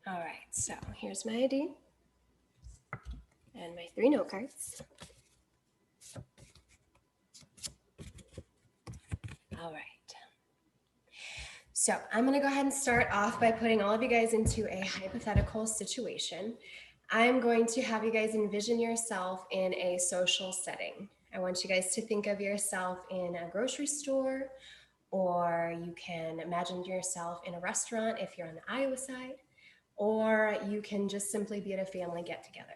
All right, so here's my ID and my 3 note cards. All right. So I'm going to go ahead and start off by putting all of you guys into a hypothetical situation. I'm going to have you guys envision yourself in a social setting. I want you guys to think of yourself in a grocery store, or you can imagine yourself in a restaurant if you're on the Iowa side, or you can just simply be at a family get together.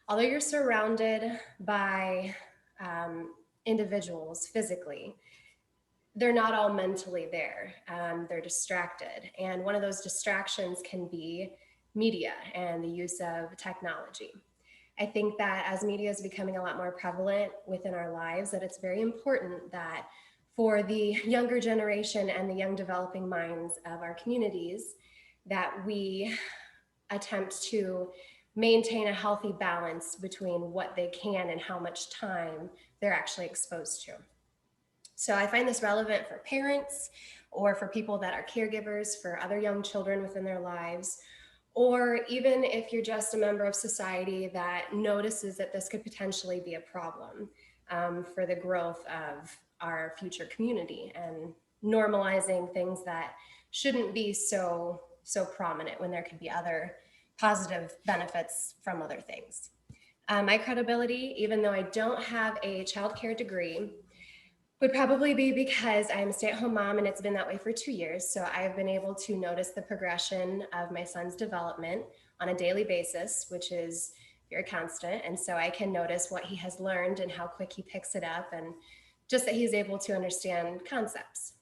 Although you're surrounded by individuals physically, they're not all mentally there. They're distracted. And one of those distractions can be media and the use of technology. I think that as media is becoming a lot more prevalent within our lives, that it's very important that for the younger generation and the young developing minds of our communities, that we attempt to maintain a healthy balance between what they can and how much time they're actually exposed to. So I find this relevant for parents or for people that are caregivers for other young children within their lives, or even if you're just a member of society that notices that this could potentially be a problem for the growth of our future community and normalizing things that shouldn't be so prominent when there could be other positive benefits from other things. My credibility, even though I don't have a childcare degree, would probably be because I'm a stay-at-home mom and it's been that way for 2 years. So I've been able to notice the progression of my son's development on a daily basis, which is very constant. And so I can notice what he has learned and how quick he picks it up, and just that he's able to understand concepts.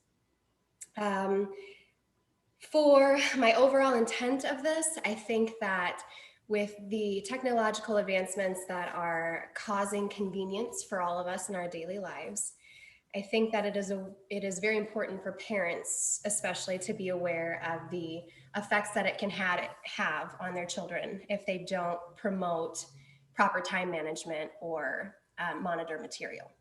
For my overall intent of this, I think that with the technological advancements that are causing convenience for all of us in our daily lives, I think that it is very important for parents, especially, to be aware of the effects that it can have on their children if they don't promote proper time management or monitor material.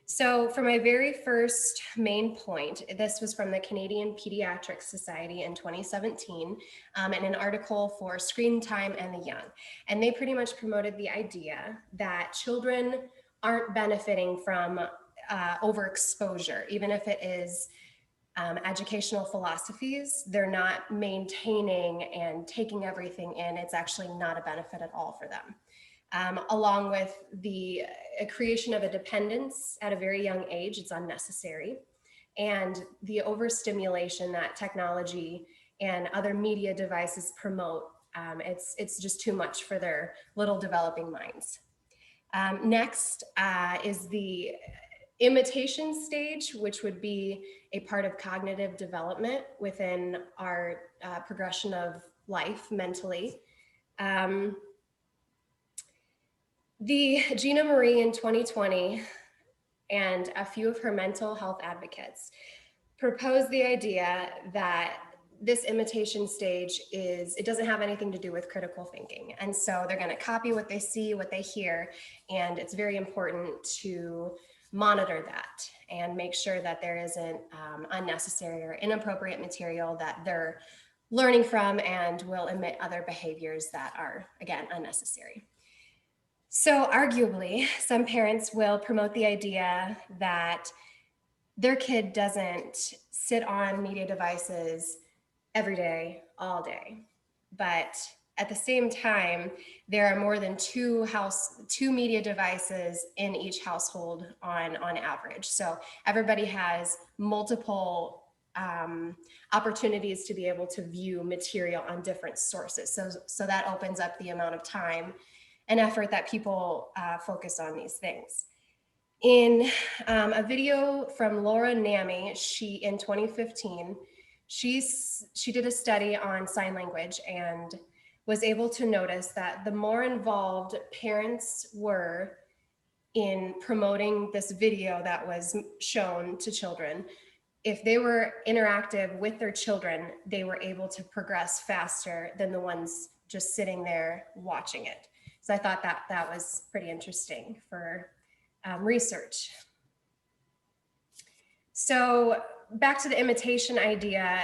So for my very first main point, this was from the Canadian Pediatric Society in 2017, in an article for Screen Time and the Young. And they pretty much promoted the idea that children aren't benefiting from overexposure, even if it is educational philosophies. They're not maintaining and taking everything in. It's actually not a benefit at all for them. Along with the creation of a dependence at a very young age, it's unnecessary. And the overstimulation that technology and other media devices promote, it's just too much for their little developing minds. Next is the imitation stage, which would be a part of cognitive development within our progression of life mentally. The Gina Marie in 2020 and a few of her mental health advocates proposed the idea that this imitation stage it doesn't have anything to do with critical thinking. And so they're going to copy what they see, what they hear, and it's very important to monitor that and make sure that there isn't unnecessary or inappropriate material that they're learning from and will emit other behaviors that are, again, unnecessary. So arguably, some parents will promote the idea that their kid doesn't sit on media devices every day, all day. But at the same time, there are more than two media devices in each household on average. So everybody has multiple opportunities to be able to view material on different sources. So that opens up the amount of time and effort that people focus on these things. In a video from Laura Nami, in 2015, she did a study on sign language and was able to notice that the more involved parents were in promoting this video that was shown to children, if they were interactive with their children, they were able to progress faster than the ones just sitting there watching it. So I thought that was pretty interesting for research. So back to the imitation idea,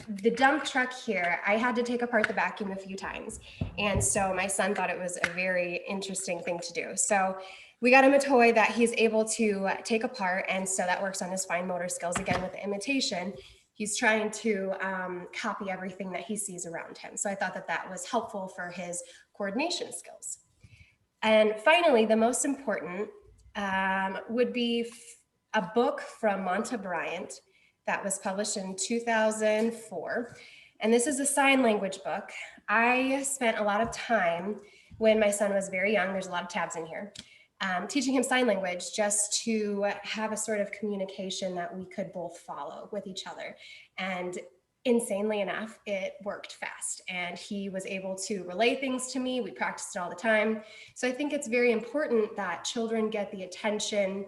the dump truck here, I had to take apart the vacuum a few times. And so my son thought it was a very interesting thing to do. So we got him a toy that he's able to take apart. And so that works on his fine motor skills. Again, with the imitation, he's trying to copy everything that he sees around him. So I thought that that was helpful for his coordination skills. And finally, the most important would be a book from Monta Bryant that was published in 2004. And this is a sign language book. I spent a lot of time when my son was very young, there's a lot of tabs in here, teaching him sign language just to have a sort of communication that we could both follow with each other. And insanely enough, it worked fast and he was able to relay things to me. We practiced it all the time. So I think it's very important that children get the attention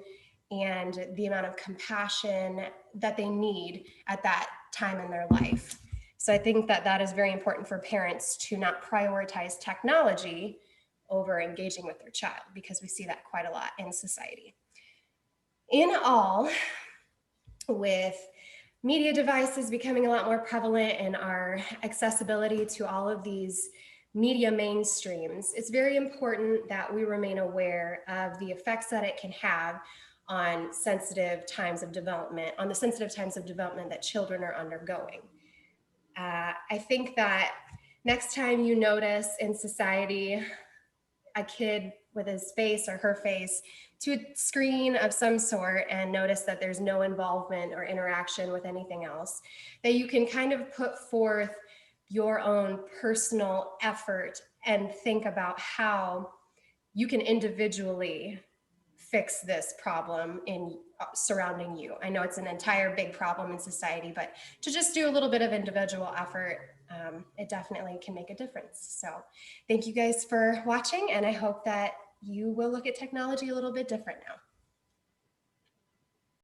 and the amount of compassion that they need at that time in their life. So I think that that is very important for parents to not prioritize technology over engaging with their child, because we see that quite a lot in society. In all, with media devices becoming a lot more prevalent and our accessibility to all of these media mainstreams, it's very important that we remain aware of the effects that it can have on sensitive times of development, on the sensitive times of development that children are undergoing. I think that next time you notice in society a kid with his face or her face to a screen of some sort and notice that there's no involvement or interaction with anything else, that you can kind of put forth your own personal effort and think about how you can individually fix this problem in surrounding you. I know it's an entire big problem in society, but to just do a little bit of individual effort, it definitely can make a difference. So thank you guys for watching, and I hope that you will look at technology a little bit different now.